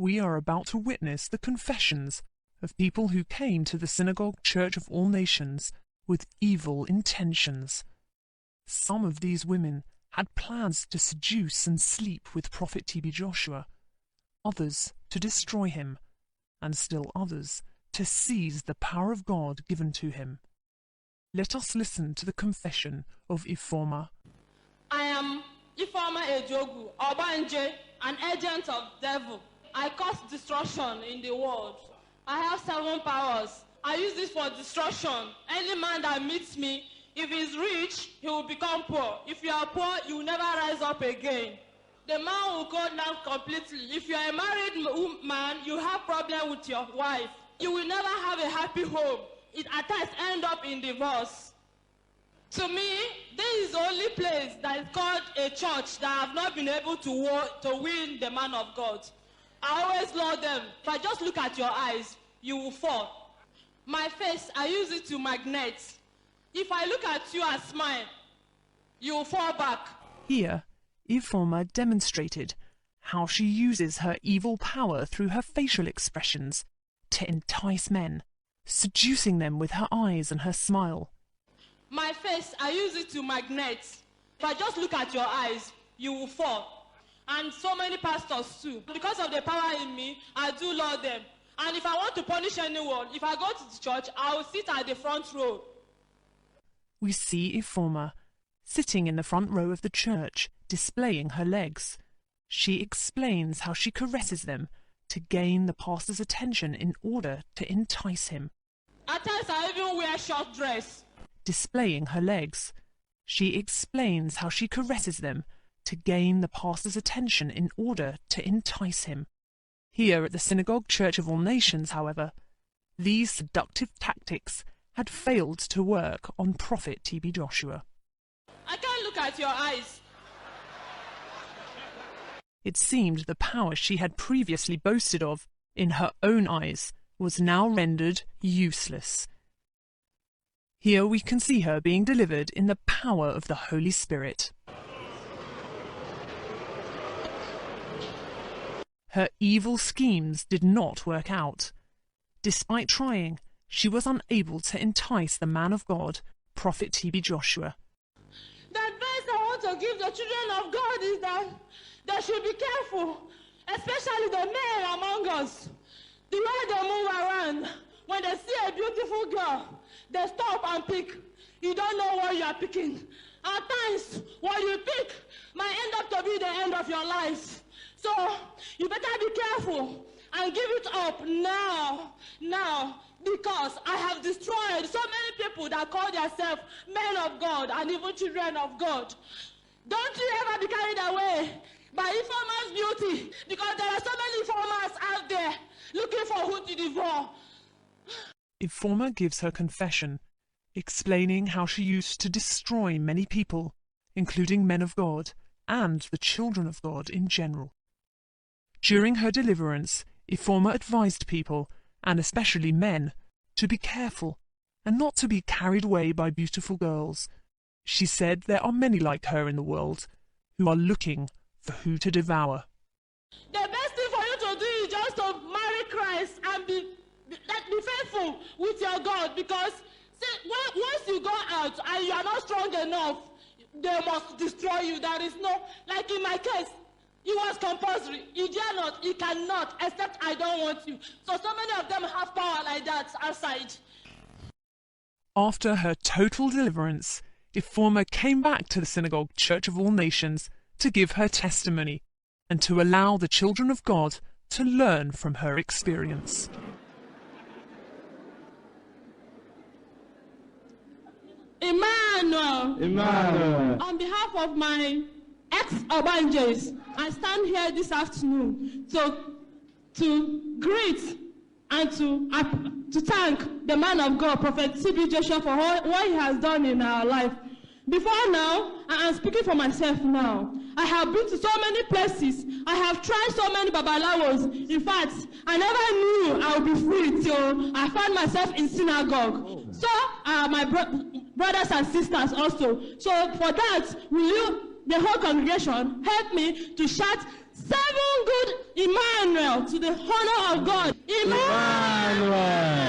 We are about to witness the confessions of people who came to the Synagogue Church of All Nations with evil intentions. Some of these women had plans to seduce and sleep with Prophet TB Joshua, others to destroy him, and still others to seize the power of God given to him. Let us listen to the confession of Ife Oma. I am Ife Oma Ejogu, Obanje, an agent of devil. I cause destruction in the world. I have 7 powers. I use this for destruction. Any man that meets me, if he's rich, he will become poor. If you are poor, you will never rise up again. The man will go down completely. If you are a married man, you have problem with your wife. You will never have a happy home. It at times end up in divorce. To me, this is the only place that is called a church that I have not been able to win the man of God. I always love them. If I just look at your eyes, you will fall. My face, I use it to magnet. If I look at you and smile, you will fall back. Here, Ife Oma demonstrated how she uses her evil power through her facial expressions to entice men, seducing them with her eyes and her smile. My face, I use it to magnet. If I just look at your eyes, you will fall. And so many pastors too. Because of the power in me, I do love them. And if I want to punish anyone, if I go to the church, I will sit at the front row. We see Ife Oma sitting in the front row of the church, displaying her legs. She explains how she caresses them to gain the pastor's attention in order to entice him. At times I even wear short dress. Displaying her legs, she explains how she caresses them to gain the pastor's attention in order to entice him. Here at the Synagogue Church of All Nations, however, these seductive tactics had failed to work on Prophet TB Joshua. I can't look at your eyes. It seemed the power she had previously boasted of in her own eyes was now rendered useless. Here we can see her being delivered in the power of the Holy Spirit. Her evil schemes did not work out. Despite trying, she was unable to entice the man of God, Prophet TB Joshua. The advice I want to give the children of God is that they should be careful, especially the men among us. The way they move around, when they see a beautiful girl, they stop and pick. You don't know what you are picking. At times, what you pick might end up to be the end of your life. So, you better be careful and give it up now, because I have destroyed so many people that call themselves men of God and even children of God. Don't you ever be carried away by Ife Oma's beauty, because there are so many informers out there looking for who to devour. Ife Oma gives her confession, explaining how she used to destroy many people, including men of God and the children of God in general. During her deliverance, Ife Oma advised people, and especially men, to be careful and not to be carried away by beautiful girls. She said there are many like her in the world who are looking for who to devour. The best thing for you to do is just to marry Christ and be faithful with your God, because once you go out and you are not strong enough, they must destroy you. There is no, like in my case, it was compulsory. You dare not, you cannot, except I don't want you. So many of them have power like that outside. After her total deliverance, Ife Oma came back to the Synagogue Church of All Nations to give her testimony and to allow the children of God to learn from her experience. Emmanuel. On behalf of my ex-Obanjes, I stand here this afternoon to greet and to thank the man of God, Prophet TB Joshua, for what he has done in our life. Before now, I am speaking for myself now. I have been to so many places. I have tried so many babalawos. In fact, I never knew I would be free till I found myself in synagogue. So, my brothers and sisters also. So, for that, will you, the whole congregation, help me to shout 7 good Emmanuel all to the honor of God. Emmanuel.